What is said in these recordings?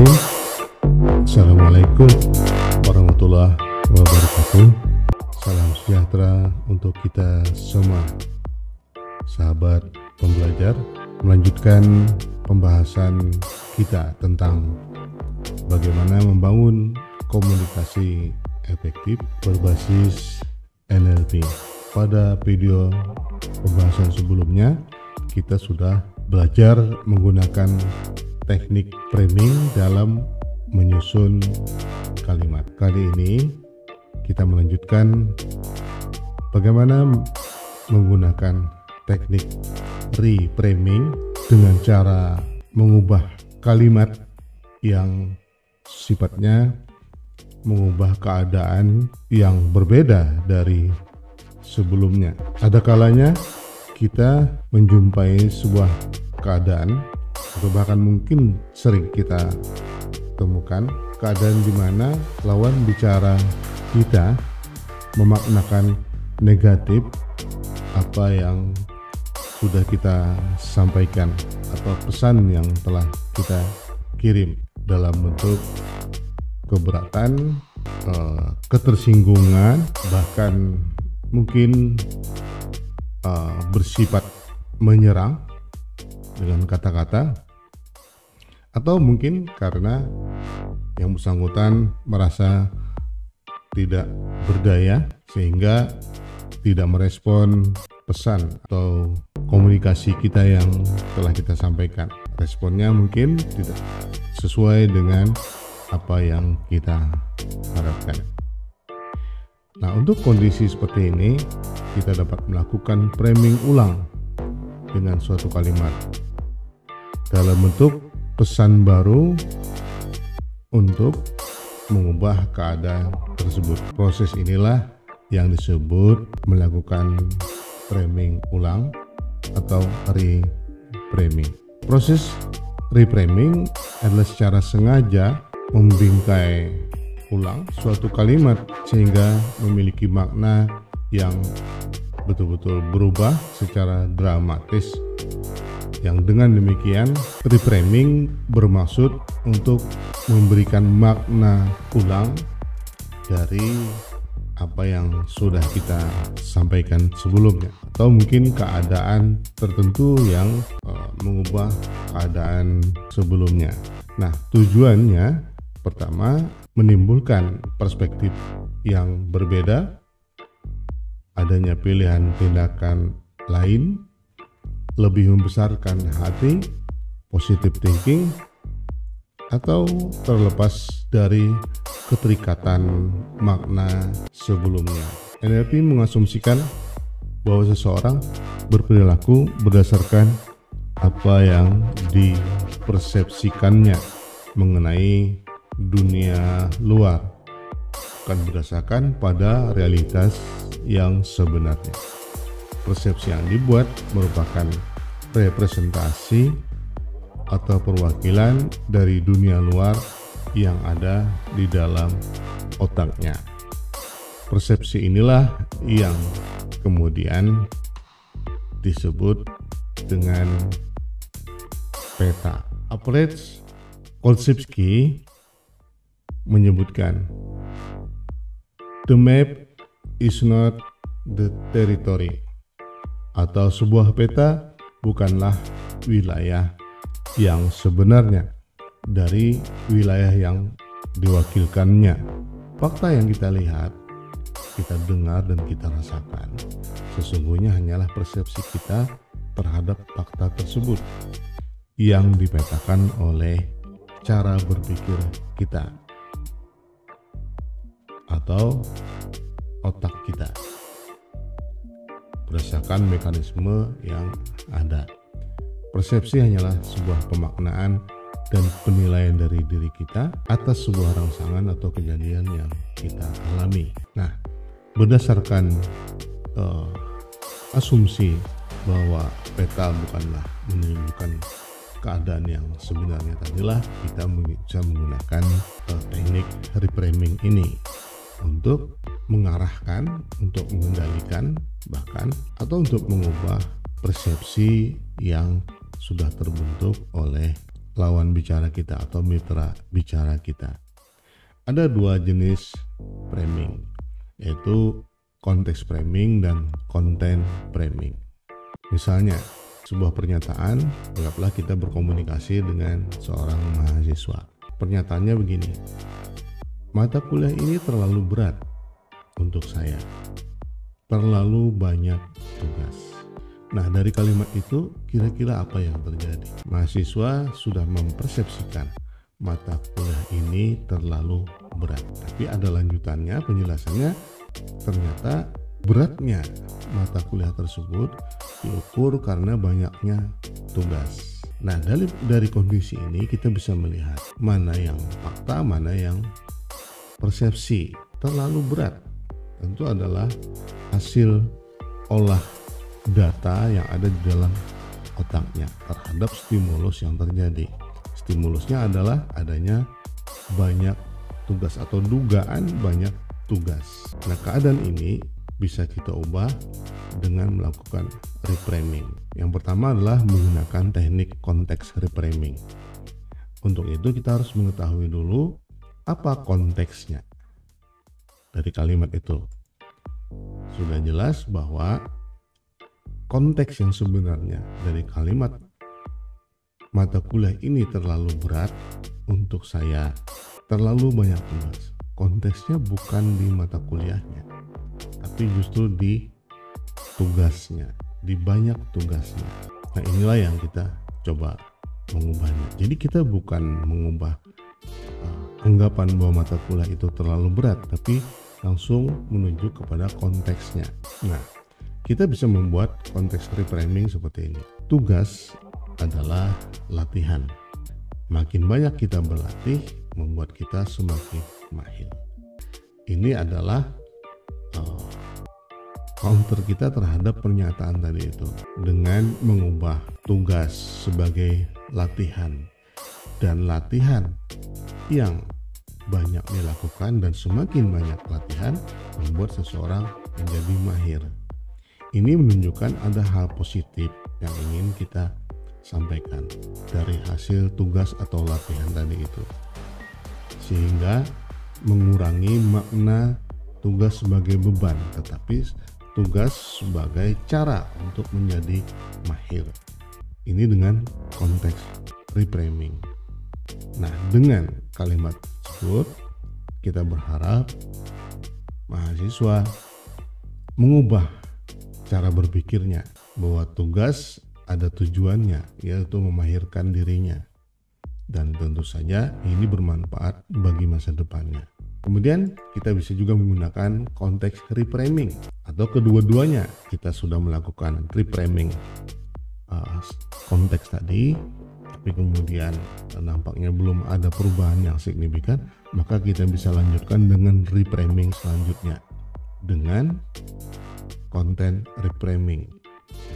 Bismillahirrahmanirrahim. Assalamualaikum warahmatullahi wabarakatuh. Salam sejahtera untuk kita semua, sahabat pembelajar. Melanjutkan pembahasan kita tentang bagaimana membangun komunikasi efektif berbasis NLP. Pada video pembahasan sebelumnya kita sudah belajar menggunakan teknik framing dalam menyusun kalimat. Kali ini kita melanjutkan bagaimana menggunakan teknik reframing dengan cara mengubah kalimat yang sifatnya mengubah keadaan yang berbeda dari sebelumnya. Ada kalanya kita menjumpai sebuah keadaan atau bahkan mungkin sering kita temukan keadaan di mana lawan bicara kita memaknakan negatif apa yang sudah kita sampaikan atau pesan yang telah kita kirim dalam bentuk keberatan, ketersinggungan, bahkan mungkin bersifat menyerang dengan kata-kata, atau mungkin karena yang bersangkutan merasa tidak berdaya sehingga tidak merespon pesan atau komunikasi kita yang telah kita sampaikan. Responnya mungkin tidak sesuai dengan apa yang kita harapkan. Nah, untuk kondisi seperti ini kita dapat melakukan framing ulang dengan suatu kalimat dalam bentuk pesan baru untuk mengubah keadaan tersebut. Proses inilah yang disebut melakukan framing ulang atau reframing. Proses reframing adalah secara sengaja membingkai ulang suatu kalimat sehingga memiliki makna yang betul-betul berubah secara dramatis. Yang dengan demikian reframing bermaksud untuk memberikan makna ulang dari apa yang sudah kita sampaikan sebelumnya, atau mungkin keadaan tertentu yang mengubah keadaan sebelumnya. Nah, tujuannya pertama menimbulkan perspektif yang berbeda, adanya pilihan tindakan lain, lebih membesarkan hati, positive thinking, atau terlepas dari keterikatan makna sebelumnya. NLP mengasumsikan bahwa seseorang berperilaku berdasarkan apa yang dipersepsikannya mengenai dunia luar, bukan berdasarkan pada realitas yang sebenarnya. Persepsi yang dibuat merupakan representasi atau perwakilan dari dunia luar yang ada di dalam otaknya. Persepsi inilah yang kemudian disebut dengan peta. Alfred Korzybski menyebutkan, "The map is not the territory," atau sebuah peta bukanlah wilayah yang sebenarnya dari wilayah yang diwakilkannya. Fakta yang kita lihat, kita dengar, dan kita rasakan sesungguhnya hanyalah persepsi kita terhadap fakta tersebut yang dipetakan oleh cara berpikir kita atau otak kita berdasarkan mekanisme yang ada. Persepsi hanyalah sebuah pemaknaan dan penilaian dari diri kita atas sebuah rangsangan atau kejadian yang kita alami. Nah, berdasarkan asumsi bahwa peta bukanlah menunjukkan keadaan yang sebenarnya, tadilah kita bisa menggunakan teknik reframing ini untuk mengarahkan, untuk mengendalikan, bahkan atau untuk mengubah persepsi yang sudah terbentuk oleh lawan bicara kita atau mitra bicara kita. Ada dua jenis framing, yaitu konteks framing dan content framing. Misalnya, sebuah pernyataan, anggaplah kita berkomunikasi dengan seorang mahasiswa. Pernyataannya begini, mata kuliah ini terlalu berat untuk saya, terlalu banyak tugas. Nah, dari kalimat itu kira-kira apa yang terjadi? Mahasiswa sudah mempersepsikan mata kuliah ini terlalu berat. Tapi ada lanjutannya, penjelasannya, ternyata beratnya mata kuliah tersebut diukur karena banyaknya tugas. Nah, dari kondisi ini kita bisa melihat mana yang fakta, mana yang persepsi. Terlalu berat tentu adalah hasil olah data yang ada di dalam otaknya terhadap stimulus yang terjadi. Stimulusnya adalah adanya banyak tugas atau dugaan banyak tugas. Nah, keadaan ini bisa kita ubah dengan melakukan reframing. Yang pertama adalah menggunakan teknik konteks reframing. Untuk itu kita harus mengetahui dulu apa konteksnya dari kalimat itu. Sudah jelas bahwa konteks yang sebenarnya dari kalimat mata kuliah ini terlalu berat untuk saya, terlalu banyak tugas. Konteksnya bukan di mata kuliahnya, tapi justru di tugasnya, di banyak tugasnya. Nah, inilah yang kita coba mengubahnya. Jadi kita bukan mengubah anggapan bahwa mata kuliah itu terlalu berat, tapi langsung menuju kepada konteksnya. Nah, kita bisa membuat konteks reframing seperti ini. Tugas adalah latihan. Makin banyak kita berlatih, membuat kita semakin mahir. Ini adalah counter kita terhadap pernyataan tadi itu, dengan mengubah tugas sebagai latihan, dan latihan yang banyak dilakukan dan semakin banyak latihan membuat seseorang menjadi mahir. Ini menunjukkan ada hal positif yang ingin kita sampaikan dari hasil tugas atau latihan tadi itu, sehingga mengurangi makna tugas sebagai beban, tetapi tugas sebagai cara untuk menjadi mahir. Ini dengan konteks reframing. Nah, dengan kalimat tersebut kita berharap mahasiswa mengubah cara berpikirnya bahwa tugas ada tujuannya, yaitu memahirkan dirinya, dan tentu saja ini bermanfaat bagi masa depannya. Kemudian kita bisa juga menggunakan konteks reframing, atau kedua-duanya. Kita sudah melakukan reframing konteks tadi, tapi kemudian nampaknya belum ada perubahan yang signifikan, maka kita bisa lanjutkan dengan reframing selanjutnya dengan content reframing.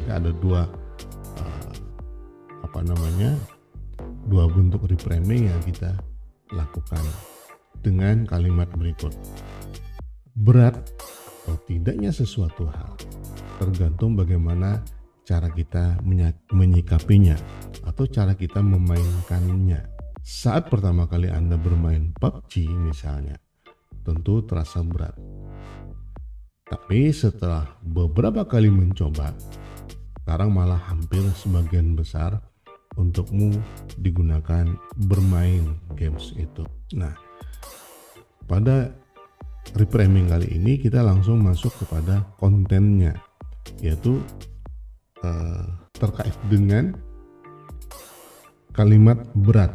Ada dua dua bentuk reframing yang kita lakukan dengan kalimat berikut. Berat atau tidaknya sesuatu hal tergantung bagaimana cara kita menyikapinya atau cara kita memainkannya. Saat pertama kali Anda bermain PUBG misalnya, tentu terasa berat. Tapi setelah beberapa kali mencoba, sekarang malah hampir sebagian besar untukmu digunakan bermain games itu. Nah, pada reframing kali ini kita langsung masuk kepada kontennya, yaitu terkait dengan kalimat berat.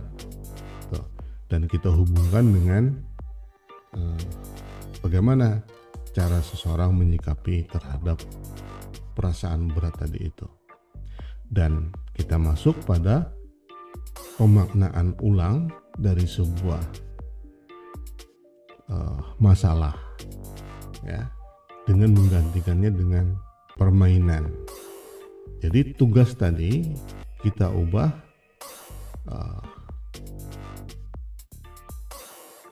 Dan kita hubungkan dengan bagaimana cara seseorang menyikapi terhadap perasaan berat tadi itu. Dan kita masuk pada pemaknaan ulang dari sebuah masalah, ya, dengan menggantikannya dengan permainan. Jadi tugas tadi kita ubah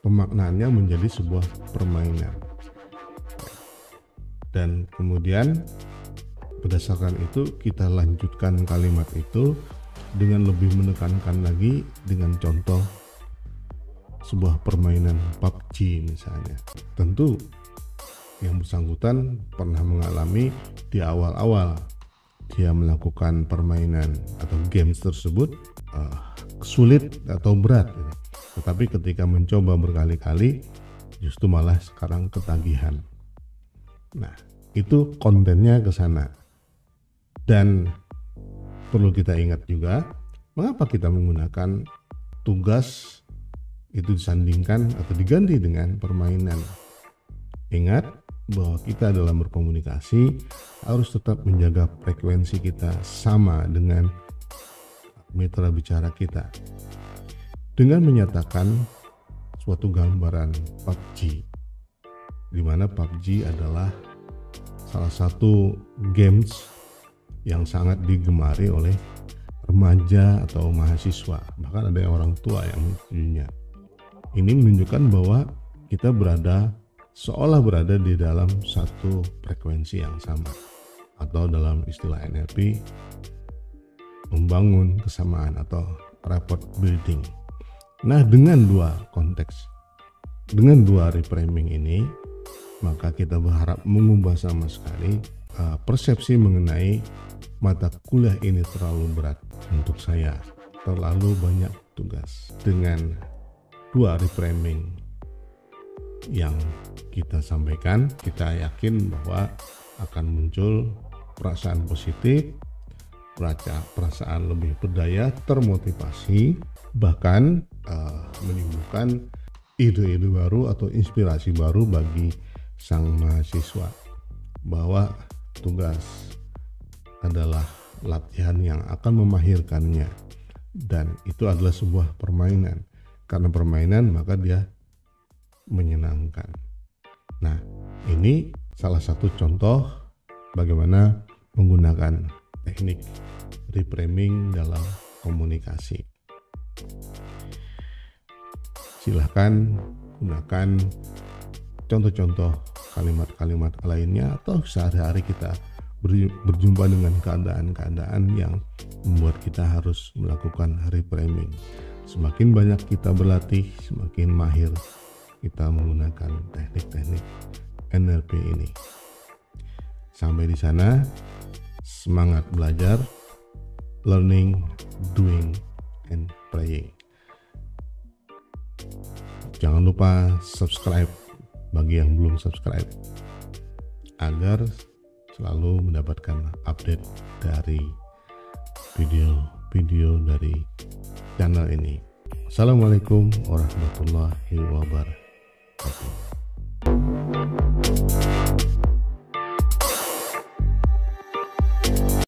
pemaknaannya menjadi sebuah permainan. Dan kemudian berdasarkan itu kita lanjutkan kalimat itu dengan lebih menekankan lagi dengan contoh sebuah permainan PUBG misalnya. Tentu yang bersangkutan pernah mengalami di awal-awal dia melakukan permainan atau games tersebut sulit atau berat, tetapi ketika mencoba berkali-kali justru malah sekarang ketagihan. Nah, itu kontennya ke sana. Dan perlu kita ingat juga mengapa kita menggunakan tugas itu disandingkan atau diganti dengan permainan. Ingat bahwa kita dalam berkomunikasi harus tetap menjaga frekuensi kita sama dengan mitra bicara kita. Dengan menyatakan suatu gambaran PUBG, di mana PUBG adalah salah satu games yang sangat digemari oleh remaja atau mahasiswa, bahkan ada orang tua yang menyetujuinya. Ini menunjukkan bahwa kita seolah berada di dalam satu frekuensi yang sama, atau dalam istilah NLP membangun kesamaan atau rapport building. Nah, dengan dua konteks, dengan dua reframing ini, maka kita berharap mengubah sama sekali persepsi mengenai mata kuliah ini terlalu berat untuk saya, terlalu banyak tugas. Dengan dua reframing yang kita sampaikan, kita yakin bahwa akan muncul perasaan positif, perasaan lebih berdaya, termotivasi, bahkan menimbulkan ide-ide baru atau inspirasi baru bagi sang mahasiswa, bahwa tugas adalah latihan yang akan memahirkannya, dan itu adalah sebuah permainan. Karena permainan maka dia menyenangkan. Nah, ini salah satu contoh bagaimana menggunakan teknik reframing dalam komunikasi. Silahkan gunakan contoh-contoh kalimat-kalimat lainnya, atau sehari-hari kita berjumpa dengan keadaan-keadaan yang membuat kita harus melakukan reframing. Semakin banyak kita berlatih, semakin mahir kita menggunakan teknik-teknik NLP ini. Sampai di sana, semangat belajar, learning, doing, and playing. Jangan lupa subscribe bagi yang belum subscribe, agar selalu mendapatkan update dari video-video dari channel ini. Assalamualaikum warahmatullahi wabarakatuh.